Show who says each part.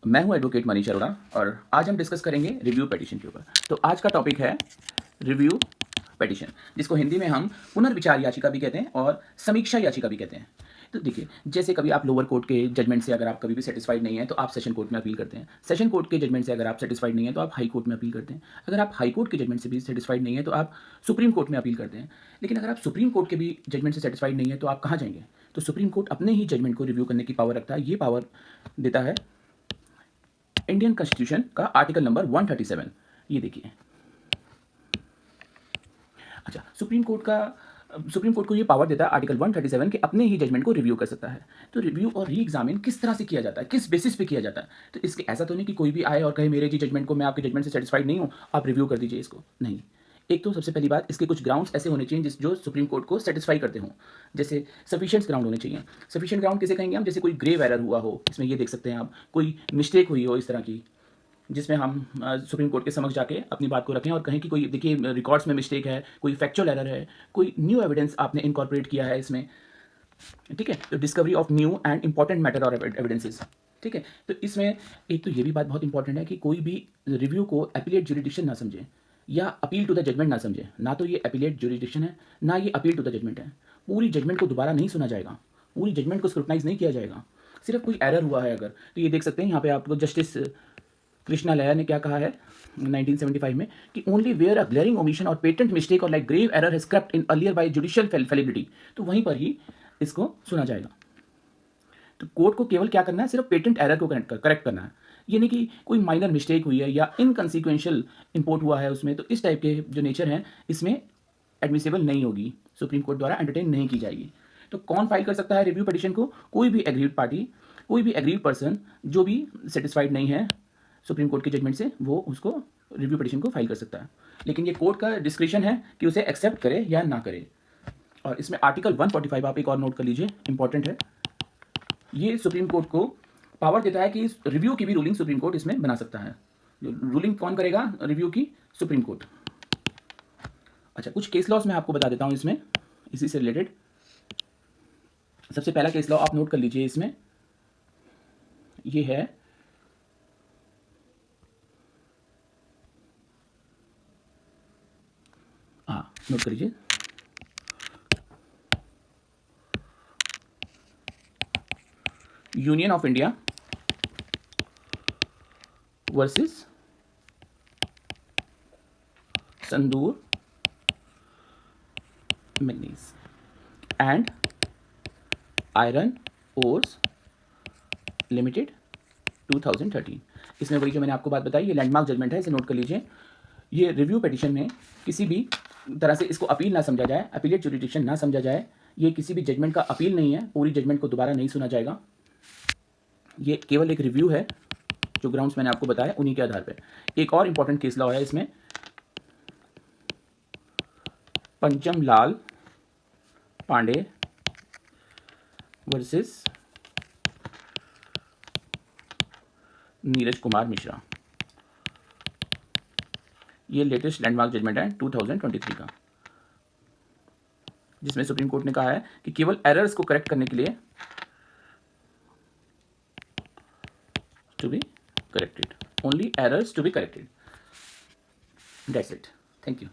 Speaker 1: मैं हूं एडवोकेट मनीष अरोड़ा और आज हम डिस्कस करेंगे रिव्यू पिटीशन के ऊपर। तो आज का टॉपिक है रिव्यू पिटीशन, जिसको हिंदी में हम पुनर्विचार याचिका भी कहते हैं और समीक्षा याचिका भी कहते हैं। तो देखिए, जैसे कभी आप लोअर कोर्ट के जजमेंट से अगर आप कभी भी सेटिस्फाइड नहीं है तो आप सेशन कोर्ट में अपील करते हैं। सेशन कोर्ट के जजमेंट से अगर आप सेटिस्फाइड नहीं है तो आप हाई कोर्ट में अपील करते हैं। अगर आप हाई कोर्ट के जजमेंट से भी सेटिस्फाइड नहीं है तो आप सुप्रीम कोर्ट में अपील करते हैं। लेकिन अगर आप सुप्रीम कोर्ट के भी जजमेंट से सेटिस्फाइड नहीं है तो आप कहाँ जाएंगे? तो सुप्रीम कोर्ट अपने ही जजमेंट को रिव्यू करने की पावर रखता है। ये पावर देता है इंडियन कॉन्स्टिट्यूशन का आर्टिकल नंबर 137। ये देखिए, अच्छा, सुप्रीम कोर्ट को ये पावर देता है आर्टिकल 137 के अपने ही जजमेंट को रिव्यू कर सकता है। तो रिव्यू और री एग्जामिन किस तरह से किया जाता है, किस बेसिस पे किया जाता है? तो इसके ऐसा तो नहीं कि कोई भी आए और कहे मेरे जी जजमेंट को, मैं आपके जजमेंट से सेटिस्फाइड नहीं हूँ, आप रिव्यू कर दीजिए इसको। नहीं, एक तो सबसे पहली बात, इसके कुछ ग्राउंड्स ऐसे होने चाहिए जो सुप्रीम कोर्ट को सेटिस्फाई करते हों। जैसे सफिशिएंट ग्राउंड होने चाहिए। सफिशिएंट ग्राउंड किसे कहेंगे हम? जैसे कोई ग्रेव एरर हुआ हो, इसमें ये देख सकते हैं आप, कोई मिस्टेक हुई हो इस तरह की, जिसमें हम सुप्रीम कोर्ट के समक्ष जाके अपनी बात को रखें और कहें कि कोई, देखिए, रिकॉर्ड्स में मिस्टेक है, कोई फैक्चुअल एरर है, कोई न्यू एविडेंस आपने इनकॉर्पोरेट किया है इसमें, ठीक है, तो discovery of new and important matter और एविडेंसेस, ठीक है। तो इसमें एक तो ये भी बात बहुत इंपॉर्टेंट है कि कोई भी रिव्यू को अपीलेट जुरिडिक्शन ना समझे या अपील टू द जजमेंट ना समझे। ना तो ये अपीलेट जुरिडिक्शन है, ना ये अपील टू द जजमेंट है। पूरी जजमेंट को दोबारा नहीं सुना जाएगा, पूरी जजमेंट को स्क्रूटनाइज नहीं किया जाएगा। सिर्फ कोई एरर हुआ है अगर, तो ये देख सकते हैं यहाँ पे आपको जस्टिस कृष्णा लया ने क्या कहा है 1975 में कि only where a glaring omission or patent mistake or like grave error has crept in earlier by judicial fallibility, तो वहीं पर ही इसको सुना जाएगा। तो कोर्ट को केवल क्या करना है? सिर्फ पेटेंट एरर को करेक्ट करना है। ये नहीं कि कोई माइनर मिस्टेक हुई है या इनकन्सिक्वेंशियल इंपोर्ट हुआ है उसमें, तो इस टाइप के जो नेचर है इसमें एडमिसिबल नहीं होगी, सुप्रीम कोर्ट द्वारा एंटरटेन नहीं की जाएगी। तो कौन फाइल कर सकता है रिव्यू पिटीशन को? कोई भी एग्रीड पार्टी, कोई भी एग्रीड पर्सन जो भी सेटिस्फाइड नहीं है सुप्रीम कोर्ट के जजमेंट से, वो उसको रिव्यू पिटीशन को फाइल कर सकता है। लेकिन ये कोर्ट का डिस्क्रिप्शन है कि उसे एक्सेप्ट करे या ना करे। और इसमें आर्टिकल 145 आप एक और नोट कर लीजिए, इंपॉर्टेंट है। ये सुप्रीम कोर्ट को पावर देता है कि इस रिव्यू की भी रूलिंग सुप्रीम कोर्ट इसमें बना सकता है। रूलिंग कौन करेगा रिव्यू की? Supreme court. अच्छा, कुछ केस लॉस मैं आपको बता देता हूँ इसमें, इसी से रिलेटेड। सबसे पहला केस लॉ आप नोट कर लीजिए इसमें, ये है नोट कर लीजिए, union of India versus संदूर manganese and iron ores limited 2013। इसमें वही जो मैंने आपको बात बताई, ये लैंडमार्क जजमेंट है, इसे नोट कर लीजिए। ये रिव्यू पिटीशन में किसी भी तरह से इसको अपील ना समझा जाए, अपीलेट जुरिडिक्शन ना समझा जाए। ये किसी भी जजमेंट का अपील नहीं है, पूरी जजमेंट को दोबारा नहीं सुना जाएगा। ये केवल एक रिव्यू है, जो ग्राउंड्स मैंने आपको बताया उन्हीं के आधार पर। एक और इंपॉर्टेंट केस लॉ है इसमें, पंचम लाल पांडे वर्सेस नीरज कुमार मिश्रा। ये लेटेस्ट लैंडमार्क जजमेंट है 2023 का, जिसमें सुप्रीम कोर्ट ने कहा है कि केवल एरर्स को करेक्ट करने के लिए to be corrected, only errors to be corrected, that's it, thank you.